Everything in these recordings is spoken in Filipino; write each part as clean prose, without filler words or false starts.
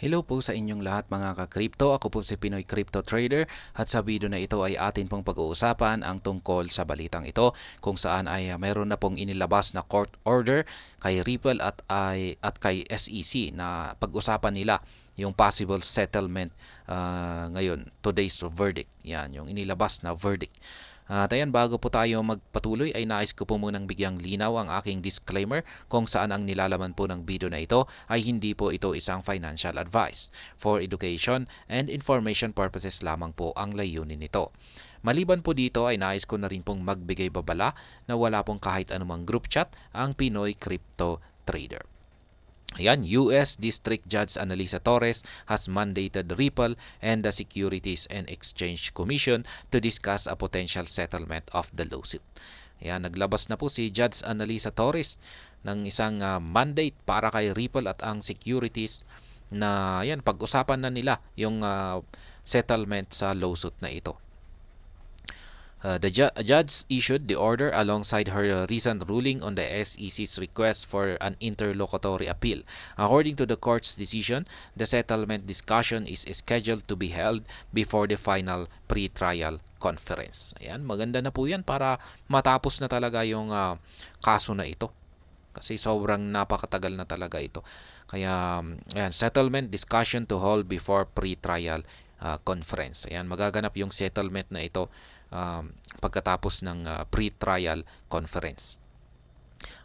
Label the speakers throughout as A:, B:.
A: Hello po sa inyong lahat mga ka-crypto. Ako po si Pinoy Crypto Trader at sa video na ito ay atin pong pag-uusapan ang tungkol sa balitang ito kung saan ay mayroon na pong inilabas na court order kay Ripple at kay SEC na pag-usapan nila yung possible settlement ngayon, today's verdict. Yan, yung inilabas na verdict. At ayan, bago po tayo magpatuloy ay nais ko po munang bigyang linaw ang aking disclaimer kung saan ang nilalaman po ng video na ito ay hindi po ito isang financial advice. For education and information purposes lamang po ang layunin nito. Maliban po dito ay nais ko na rin pong magbigay babala na wala pong kahit anumang group chat ang Pinoy Crypto Trader. Ayan, US District Judge Analisa Torres has mandated Ripple and the Securities and Exchange Commission to discuss a potential settlement of the lawsuit. Ayan, naglabas na po si Judge Analisa Torres ng isang mandate para kay Ripple at ang securities na yan, pag-usapan na nila yung settlement sa lawsuit na ito. The judge issued the order alongside her recent ruling on the SEC's request for an interlocutory appeal. According to the court's decision, the settlement discussion is scheduled to be held before the final pre-trial conference. Ayan, maganda na po yan para matapos na talaga yung kaso na ito. Kasi sobrang napakatagal na talaga ito. Kaya, ayan, settlement discussion to hold before pre-trial conference. Ayan, magaganap yung settlement na ito pagkatapos ng pre-trial conference.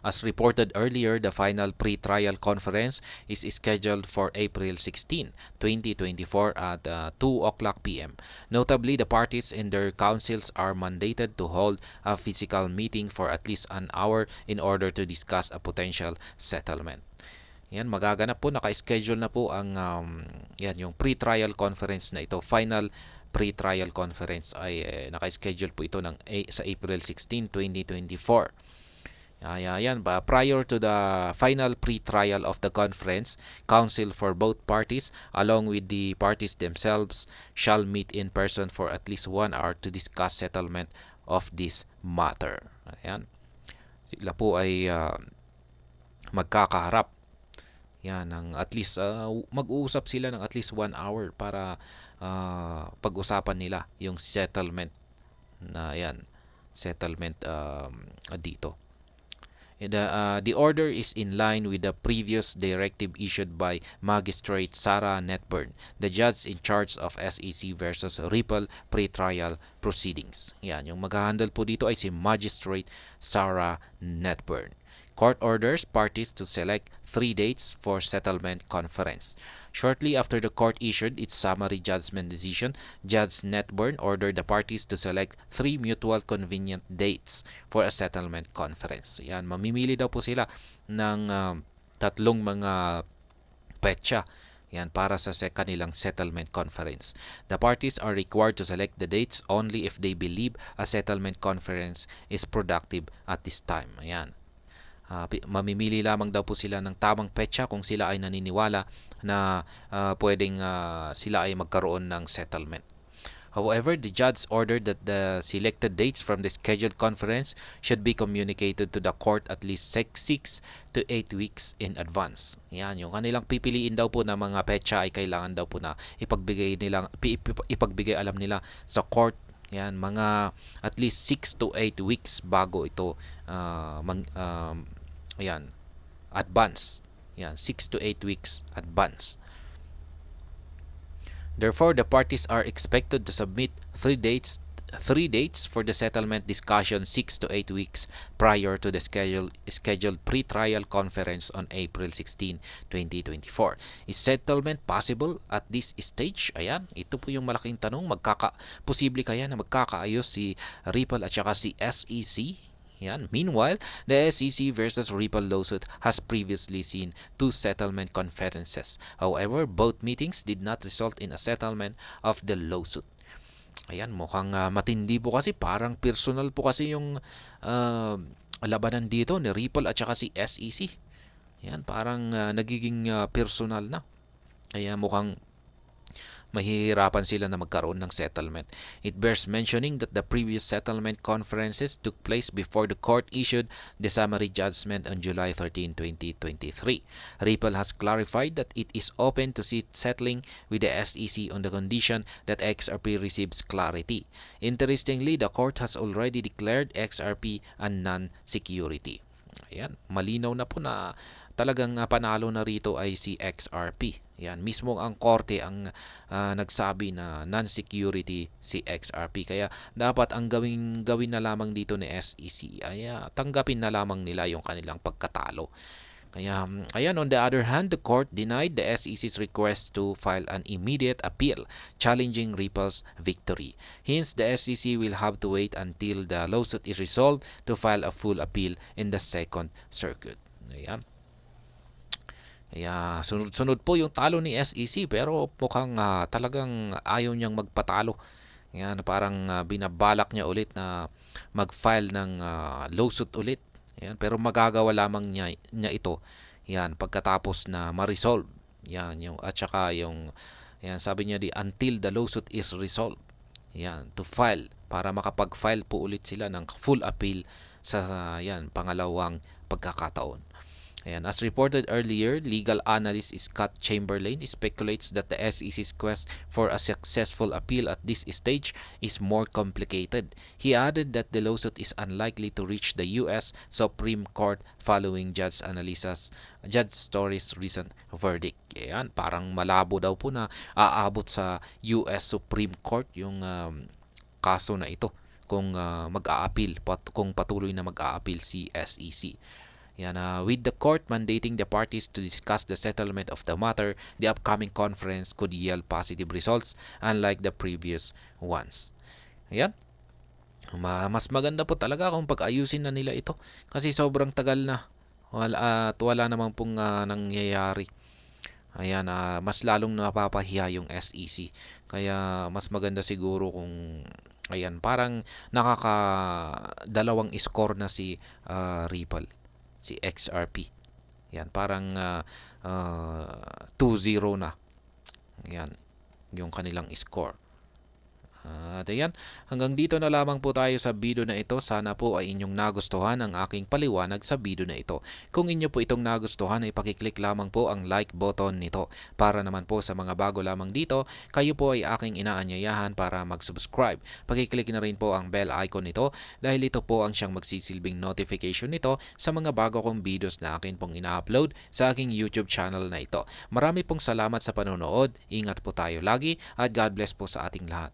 A: As reported earlier, the final pre-trial conference is scheduled for April 16, 2024 at 2 o'clock p.m. Notably, the parties and their counsels are mandated to hold a physical meeting for at least an hour in order to discuss a potential settlement. Yan, magaganap po, naka-schedule na po ang yan, yung pre-trial conference na ito. Final pre-trial conference ay naka-schedule po ito sa April 16, 2024. Yan, prior to the final pre-trial of the conference, counsel for both parties along with the parties themselves shall meet in person for at least 1 hour to discuss settlement of this matter. Ayan. Sila po ay magkakaharap. Yan, at least mag-uusap sila ng at least 1 hour para pag-usapan nila yung settlement na yan, settlement dito. The order is in line with the previous directive issued by Magistrate Sarah Netburn, the judge in charge of SEC versus Ripple pre-trial proceedings. Yan, yung mag-handle po dito ay si Magistrate Sarah Netburn. Court orders parties to select 3 dates for settlement conference. Shortly after the court issued its summary judgment decision, Judge Netburn ordered the parties to select 3 mutual convenient dates for a settlement conference. Yan, mamimili daw po sila ng tatlong mga petsa yan para sa kanilang settlement conference. The parties are required to select the dates only if they believe a settlement conference is productive at this time. Ayan. Mamimili lamang daw po sila ng tamang petsa kung sila ay naniniwala na pwedeng sila ay magkaroon ng settlement. However, the judge ordered that the selected dates from the scheduled conference should be communicated to the court at least 6 to 8 weeks in advance. Yan, yung kanilang pipiliin daw po na mga petsa ay kailangan daw po na ipagbigay alam nila sa court. Yan, mga at least 6 to 8 weeks bago ito ayan, advance. Yan, 6 to 8 weeks advance. Therefore, the parties are expected to submit 3 dates for the settlement discussion 6 to 8 weeks prior to the scheduled pre-trial conference on April 16, 2024. Is settlement possible at this stage? Ayan, ito po yung malaking tanong. Posible kaya na magkakaayos si Ripple at saka si SEC? Yan. Meanwhile, the SEC versus Ripple lawsuit has previously seen 2 settlement conferences. However, both meetings did not result in a settlement of the lawsuit. Ayan, mukhang matindi po kasi, parang personal po kasi yung labanan dito ni Ripple at saka si SEC. Ayan, parang nagiging personal na. Kaya mukhang mahihirapan sila na magkaroon ng settlement. It bears mentioning that the previous settlement conferences took place before the court issued the summary judgment on July 13, 2023. Ripple has clarified that it is open to settling with the SEC on the condition that XRP receives clarity. Interestingly, the court has already declared XRP a non-security. Ayan, malinaw na po na talagang panalo na rito ay si XRP. Yan, mismo ang korte ang nagsabi na non-security si XRP. Kaya dapat ang gawin na lamang dito ni SEC ay tanggapin na lamang nila yung kanilang pagkatalo. Kaya, ayan, on the other hand, the court denied the SEC's request to file an immediate appeal challenging Ripple's victory. Hence, the SEC will have to wait until the lawsuit is resolved to file a full appeal in the Second Circuit. Ayan. Kaya sunod-sunod po yung talo ni SEC, pero mukhang talagang ayaw niyang magpatalo. Yan, parang binabalak niya ulit na mag-file ng lawsuit ulit. Yan, pero magagawa lamang niya ito. Yan, pagkatapos na ma-resolve. Yan, at saka yung yan, sabi niya until the lawsuit is resolved. Yan, to file para makapag-file po ulit sila ng full appeal sa pangalawang pagkakataon. Ayan, as reported earlier, legal analyst Scott Chamberlain speculates that the SEC's quest for a successful appeal at this stage is more complicated. He added that the lawsuit is unlikely to reach the U.S. Supreme Court following Judge Story's recent verdict. Ayan, parang malabo daw po na aabot sa U.S. Supreme Court yung kaso na ito kung mag-a-appeal, kung patuloy na mag-a-appeal si SEC. Yan, with the court mandating the parties to discuss the settlement of the matter, the upcoming conference could yield positive results unlike the previous ones. Ayan. Mas maganda po talaga kung pag-ayusin na nila ito kasi sobrang tagal na at wala namang pong nangyayari. Ayan, mas lalong napapahiya yung SEC. Kaya mas maganda siguro kung ayan, parang nakakadalawang score na si Ripple, si XRP. Yan, parang 2-0 na. Yan, yung kanilang score. At ayan, hanggang dito na lamang po tayo sa video na ito. Sana po ay inyong nagustuhan ang aking paliwanag sa video na ito. Kung inyo po itong nagustuhan ay pakiclick lamang po ang like button nito. Para naman po sa mga bago lamang dito, kayo po ay aking inaanyayahan para mag-subscribe. Pakiclick na rin po ang bell icon nito dahil ito po ang siyang magsisilbing notification nito sa mga bago kong videos na akin pong ina-upload sa aking YouTube channel na ito. Marami pong salamat sa panonood. Ingat po tayo lagi at God bless po sa ating lahat.